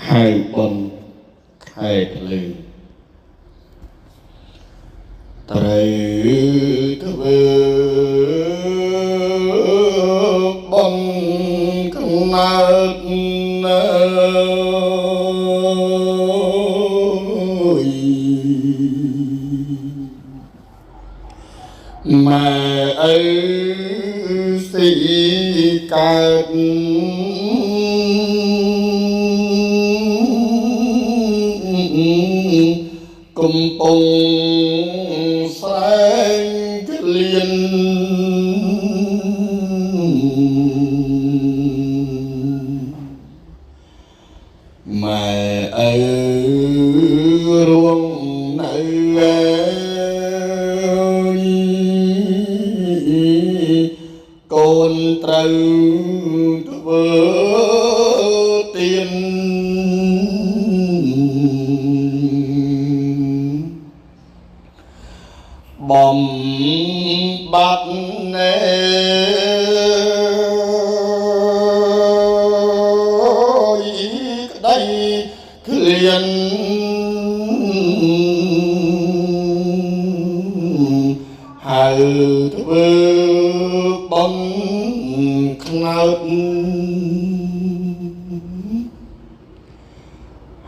hai bồn hai lư trời thứ bồn không mà ấy sĩ ca cùng bông xanh liên mà ở ruộng nơi con trâu vỡ tiền bom bát đây liền hào bom khát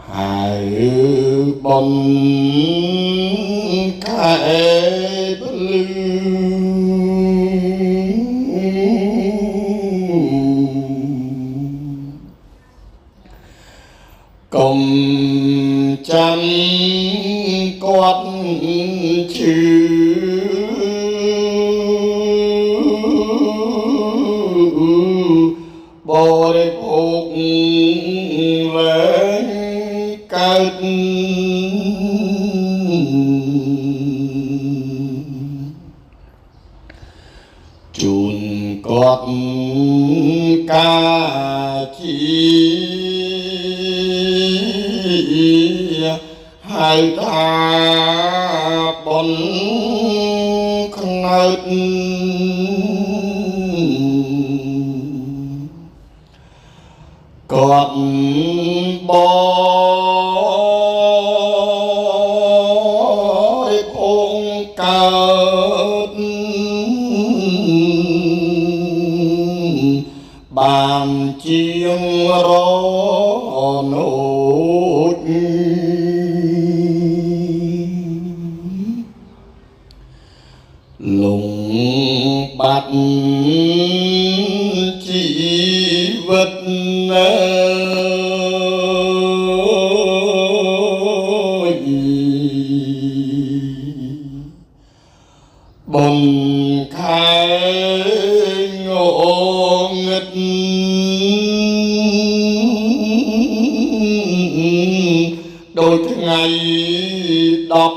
hào bom khai cùng chăm con chữ bồi phục lên cát chun con ca chi hai tha bồn khát con bói phong cát bàn chiêng ró nốt lùng bát chỉ vật bồn khai ngộ nghịch đôi ngày đọc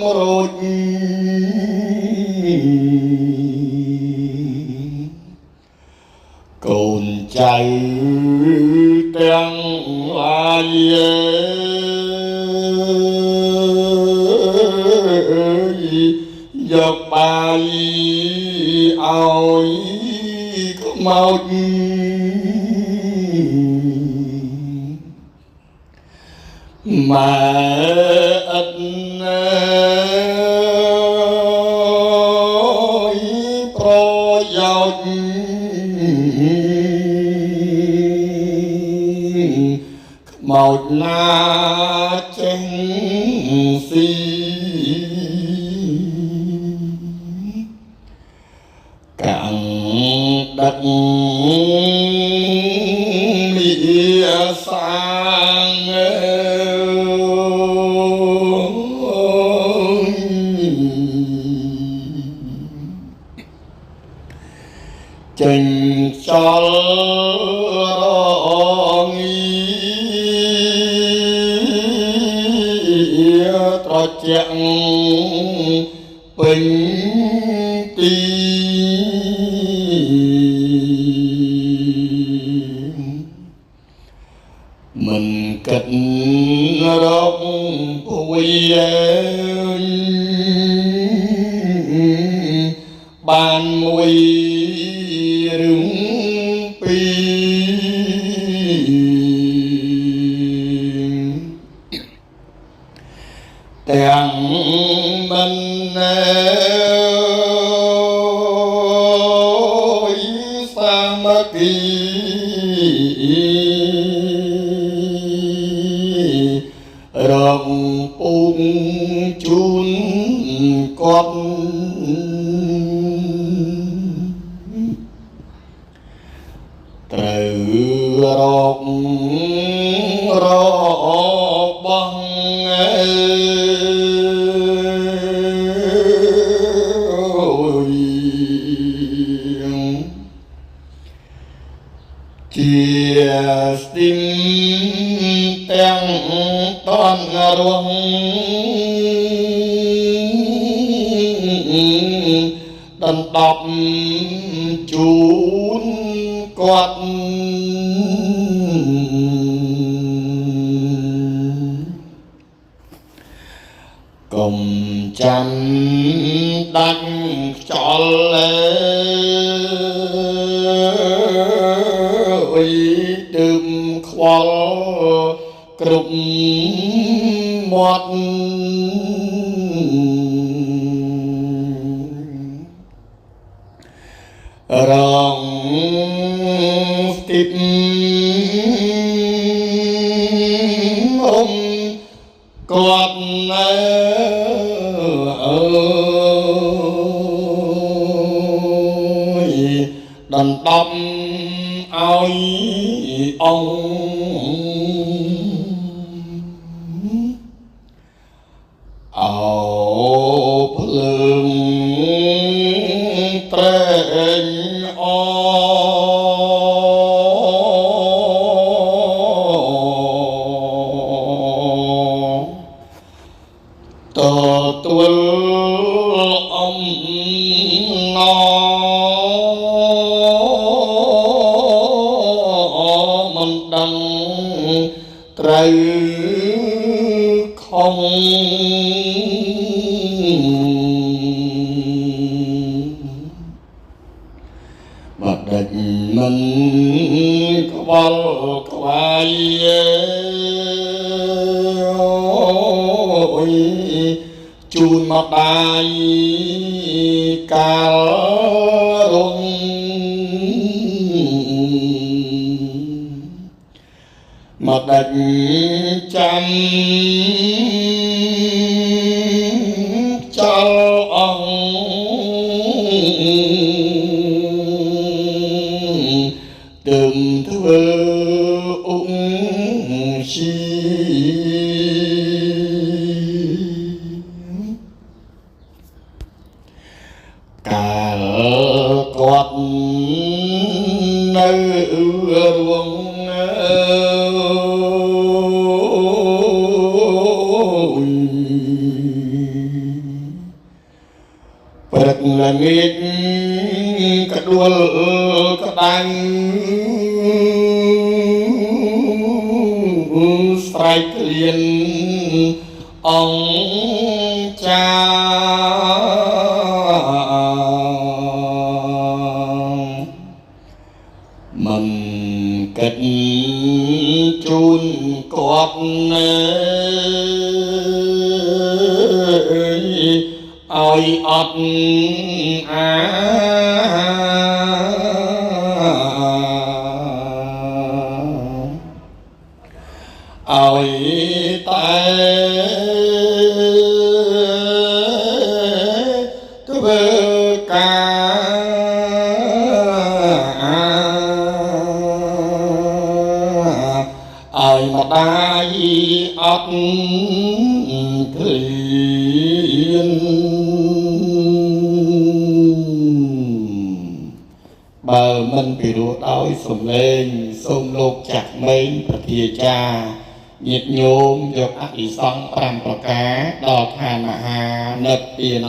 rồi cồn chạy tiếng ai dọc bài áo màu mà ân pro giao màu na chân si cạn đất lìa sang trình cho trò chuyện bình mình kính đốc quy ban mùi rừng pi ទាំងមិនសាមគ្គីរងពុងជូនគាត់ត្រូវរកបងជាស្ទីមទាំងតនរងដណ្ដប់ជូនគាត់កុំចាំដាច់ខ្យល់ទើបខ្វល់គ្រប់មាត់រងស្ទីបគាត់ដណ្ដប់ឲ្យអភ្លើងត្រែងទួលអំណមិនដឹងត្រូវខំបាត់ដាច់មិនខ្វល់ខ្វាយជូនមកដាយកាលរងមកដាច់ចាំចោលទើបធ្វើអ៊ុំជីកាលគាត់នៅរួមព្រឹកល្ងាចក្ដួលក្តៅស្រែកឃ្លានអង្គចាមិនគិតជូនគាត់ឲ្យអត់ឲ្យតែធ្វើការឲ្យម្ដាយអត់ឃ្លានបើមិនពិរោះដោយសំឡេងសូមលោកចាក់មេងប្រធាចារ្យញាតិញោមយកអភិសង្ឃ5ប្រការដល់ឋានមហានិព្វាន